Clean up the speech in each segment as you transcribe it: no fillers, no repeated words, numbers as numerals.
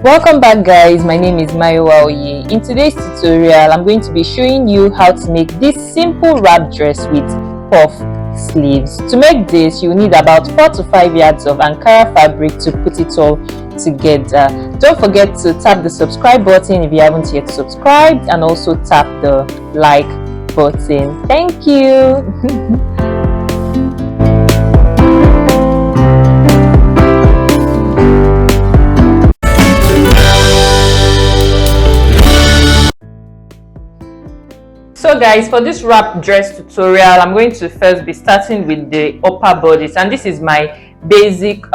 Welcome back guys, my name is Mayowaoye. In today's tutorial, I'm going to be showing you how to make this simple wrap dress with puff sleeves. To make this, you need about 4 to 5 yards of Ankara fabric to put it all together. Don't forget to tap the subscribe button if you haven't yet subscribed, and also tap the like button. Thank you. So guys, for this wrap dress tutorial, I'm going to first be starting with the upper bodice, and this is my basic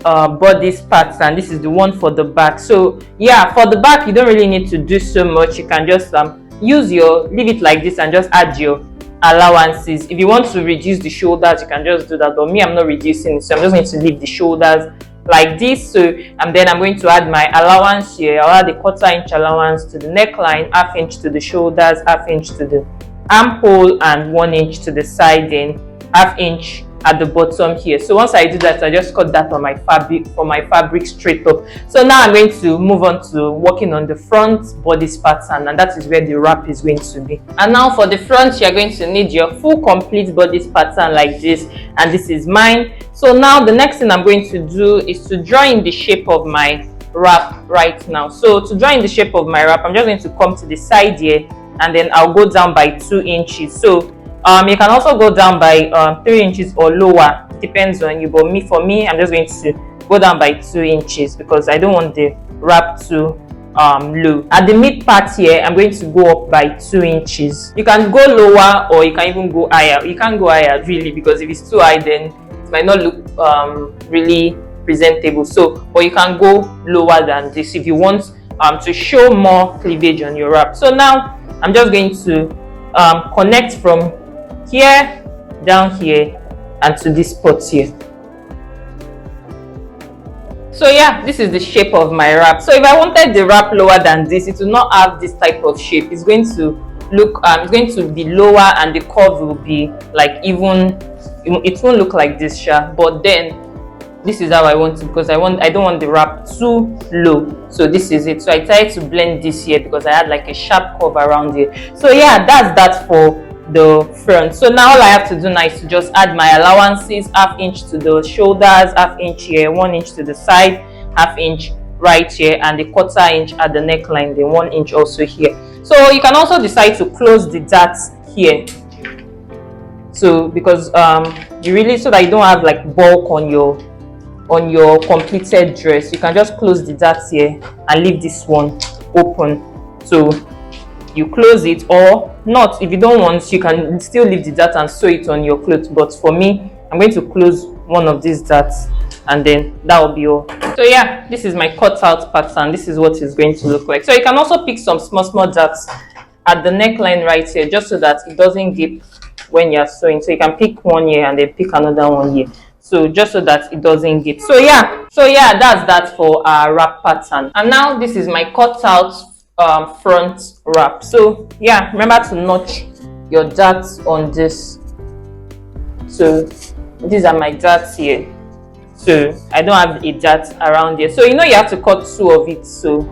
bodice parts, and this is the one for the back. So yeah, for the back you don't really need to do so much. You can just leave it like this and just add your allowances. If you want to reduce the shoulders, you can just do that, but me, I'm not reducing it, so I'm just going to leave the shoulders like this. So and then I'm going to add my allowance here. I'll add a 1/4 inch allowance to the neckline, 1/2 inch to the shoulders, 1/2 inch to the armhole, and 1 inch to the siding, 1/2 inch at the bottom here. So once I do that, I just cut that on my fabric for my fabric straight up. So now I'm going to move on to working on the front bodice pattern, and that is where the wrap is going to be. And now for the front, you're going to need your full complete bodice pattern like this, and this is mine. So now the next thing I'm going to do is to draw in the shape of my wrap right now. So to draw in the shape of my wrap, I'm just going to come to the side here, and then I'll go down by 2 inches. So you can also go down by 3 inches or lower, depends on you, but for me I'm just going to go down by 2 inches because I don't want the wrap to low. At the mid part here, I'm going to go up by 2 inches. You can go lower or you can even go higher. You can't go higher really, because if it's too high then it might not look really presentable. So but you can go lower than this if you want to show more cleavage on your wrap. So now I'm just going to connect from here down here and to this spot here. So yeah, this is the shape of my wrap. So if I wanted the wrap lower than this, it will not have this type of shape. It's going to look it's going to be lower, and the curve will be like even. It won't look like this, but then this is how I want it, because I don't want the wrap too low. So this is it. So I tried to blend this here because I had like a sharp curve around here. So yeah, that's that for the front. So now all I have to do now is to just add my allowances, 1/2 inch to the shoulders, 1/2 inch here, 1 inch to the side, 1/2 inch right here, and a 1/4 inch at the neckline, then 1 inch also here. So you can also decide to close the darts here, so because you really, so that you don't have like bulk on your completed dress, you can just close the darts here and leave this one open. So you close it, or not, if you don't want, you can still leave the dart and sew it on your clothes, but for me, I'm going to close one of these darts, and then that will be all. So yeah, this is my cutout pattern. This is what it's going to look like. So you can also pick some small darts at the neckline right here, just so that it doesn't gape when you're sewing. So you can pick one here and then pick another one here, so just so that it doesn't gape. So yeah, that's that for our wrap pattern. And now this is my cutout front wrap. So yeah, remember to notch your darts on this. So these are my darts here. So I don't have a dart around here, so you have to cut 2 of it. So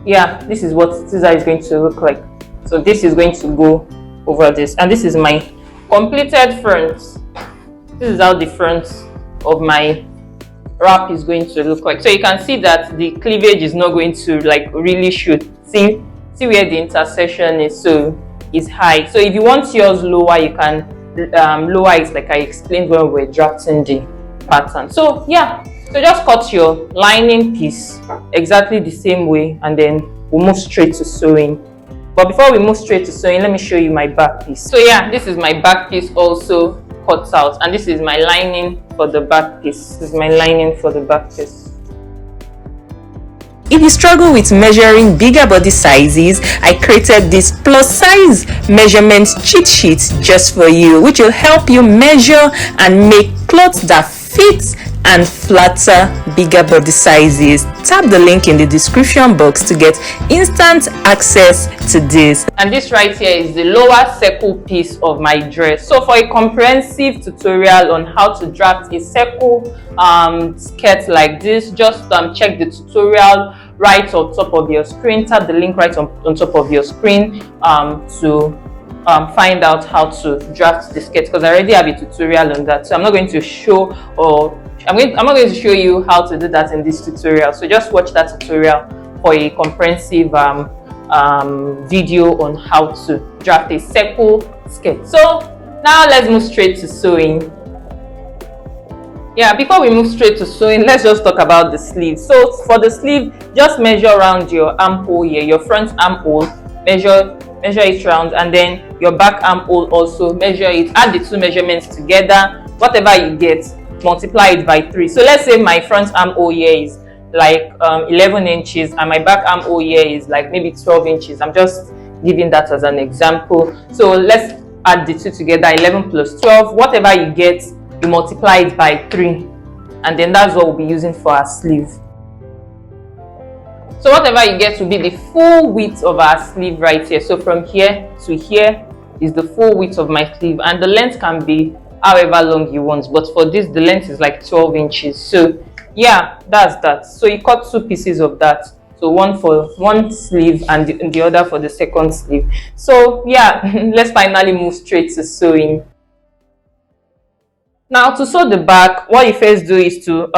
yeah, this is how it's going to look like. So this is going to go over this, and this is my completed front. This is how the front of my wrap is going to look like. So you can see that the cleavage is not going to like really shoot. See where the intersection is, so it's high. So if you want yours lower, you can lower it like I explained when we were drafting the pattern. So yeah, so just cut your lining piece exactly the same way, and then we'll move straight to sewing. But before we move straight to sewing, let me show you my back piece. So yeah, this is my back piece also cut out, and this is my lining for the back piece. This is my lining for the back piece. If you struggle with measuring bigger body sizes, I created this plus size measurement cheat sheet just for you, which will help you measure and make clothes that fit and flatter, bigger body sizes. Tap the link in the description box to get instant access to this. And this right here is the lower circle piece of my dress. So for a comprehensive tutorial on how to draft a circle skirt like this, just check the tutorial right on top of your screen. Tap the link right on top of your screen to find out how to draft the skirt, because I already have a tutorial on that. So I'm not going to show, or I'm not going to show you how to do that in this tutorial. So just watch that tutorial for a comprehensive video on how to draft a circle skirt. So now let's move straight to sewing. Yeah, before we move straight to sewing, let's just talk about the sleeve. So for the sleeve, just measure around your armhole here, your front armhole, measure it round, and then your back armhole also measure it. Add the two measurements together. Whatever you get, multiply it by 3. So let's say my front armhole here is like 11 inches and my back armhole here is like maybe 12 inches. I'm just giving that as an example. So let's add the two together, 11 plus 12. Whatever you get, you multiply it by 3, and then that's what we'll be using for our sleeve. So whatever you get will be the full width of our sleeve right here. So from here to here is the full width of my sleeve, and the length can be however long you want, but for this the length is like 12 inches. So yeah, that's that. So you cut 2 pieces of that, so one for one sleeve and the other for the second sleeve. So yeah, let's finally move straight to sewing. Now to sew the back, what you first do is to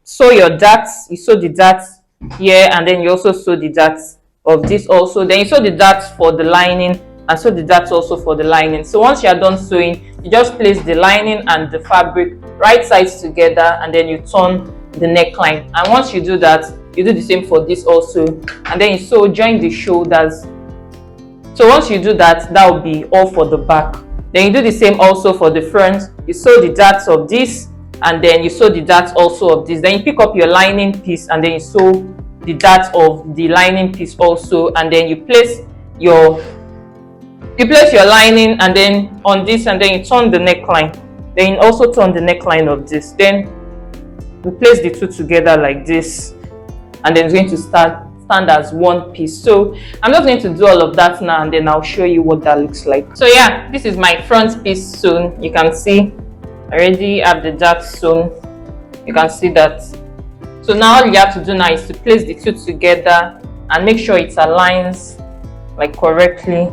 sew your darts. You sew the darts here, and then you also sew the darts of this also. Then you sew the darts for the lining, and sew the darts also for the lining. So once you are done sewing, you just place the lining and the fabric right sides together, and then you turn the neckline. And once you do that, you do the same for this also, and then you sew, join the shoulders. So once you do that, that will be all for the back. Then you do the same also for the front. You sew the darts of this, and then you sew the darts also of this. Then you pick up your lining piece, and then you sew the darts of the lining piece also, and then you place your lining and then on this, and then you turn the neckline. Then you also turn the neckline of this. Then we place the two together like this, and then it's going to stand as one piece. So I'm just going to do all of that now, and then I'll show you what that looks like. So yeah, this is my front piece sewn. You can see I already have the darts sewn. You can see that. So now all you have to do now is to place the two together and make sure it aligns like correctly.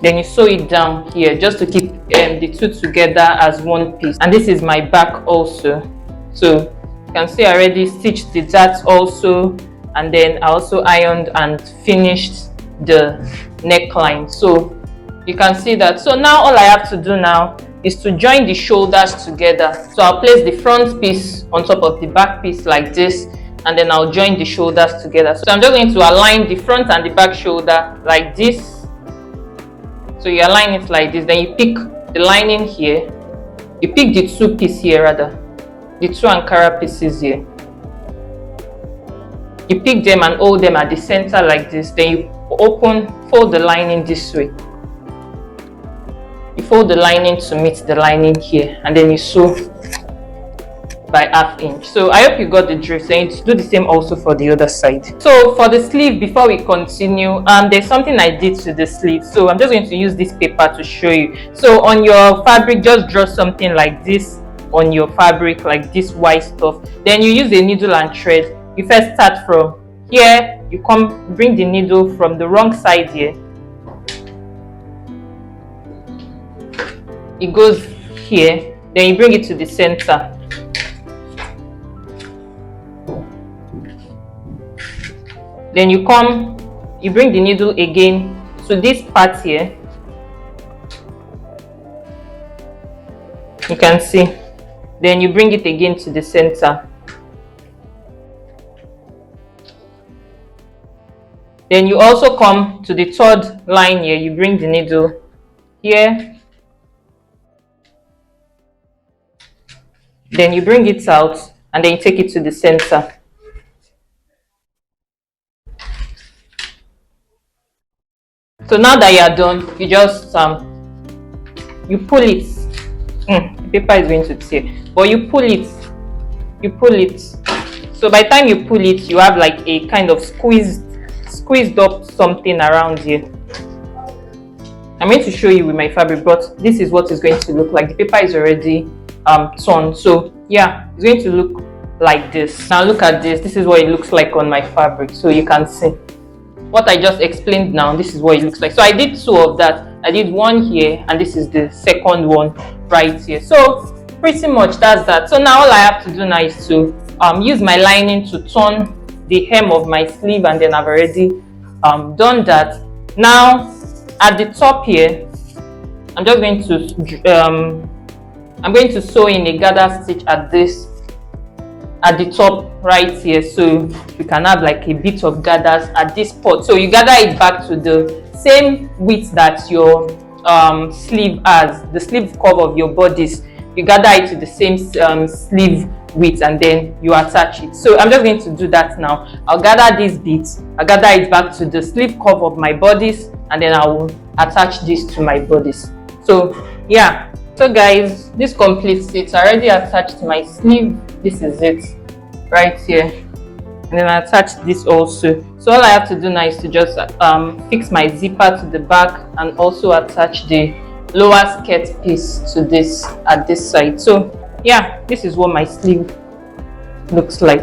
Then you sew it down here just to keep the two together as one piece. And this is my back also. So you can see I already stitched the darts also, and then I also ironed and finished the neckline. So you can see that. So now all I have to do now is to join the shoulders together. So I'll place the front piece on top of the back piece like this, and then I'll join the shoulders together. So I'm just going to align the front and the back shoulder like this. So you align it like this, then you pick the lining here, you pick the two pieces here, rather the two Ankara pieces here, you pick them and hold them at the center like this. Then you fold the lining this way. You fold the lining to meet the lining here, and then you sew by 1/2 inch. So I hope you got the drift. Then you do the same also for the other side. So for the sleeve, before we continue, there's something I did to the sleeve. So I'm just going to use this paper to show you. So on your fabric, just draw something like this on your fabric, like this white stuff. Then you use a needle and thread. You first start from here, you bring the needle from the wrong side here. It goes here, then you bring it to the center. Then you bring the needle again to this part here. You can see. Then you bring it again to the center. Then you also come to the third line here. You bring the needle here. Then you bring it out, and then you take it to the center. So now that you are done, you just you pull it. The paper is going to tear, but you pull it you pull it. So by the time you pull it, you have like a kind of squeezed up something around here. I'm going to show you with my fabric, but this is what it's going to look like. The paper is already torn, so yeah, it's going to look like this. Now look at this. This is what it looks like on my fabric, so you can see what I just explained. Now this is what it looks like. So I did 2 of that. I did 1 here, and this is the second one right here. So pretty much that's that. So now all I have to do now is to use my lining to turn the hem of my sleeve, and then I've already done that. Now at the top here, I'm just going to sew in a gather stitch at the top right here, so you can have like a bit of gathers at this spot. So you gather it back to the same width that your sleeve has, the sleeve curve of your bodice. You gather it to the same sleeve width, and then you attach it. So I'm just going to do that now. I'll gather these bits, I'll gather it back to the sleeve curve of my bodice, and then I will attach this to my bodice. So yeah, so guys, this completes it. I already attached my sleeve. This is it right here, and then I attached this also. So all I have to do now is to just fix my zipper to the back, and also attach the lower skirt piece to this at this side. So yeah, this is what my sleeve looks like.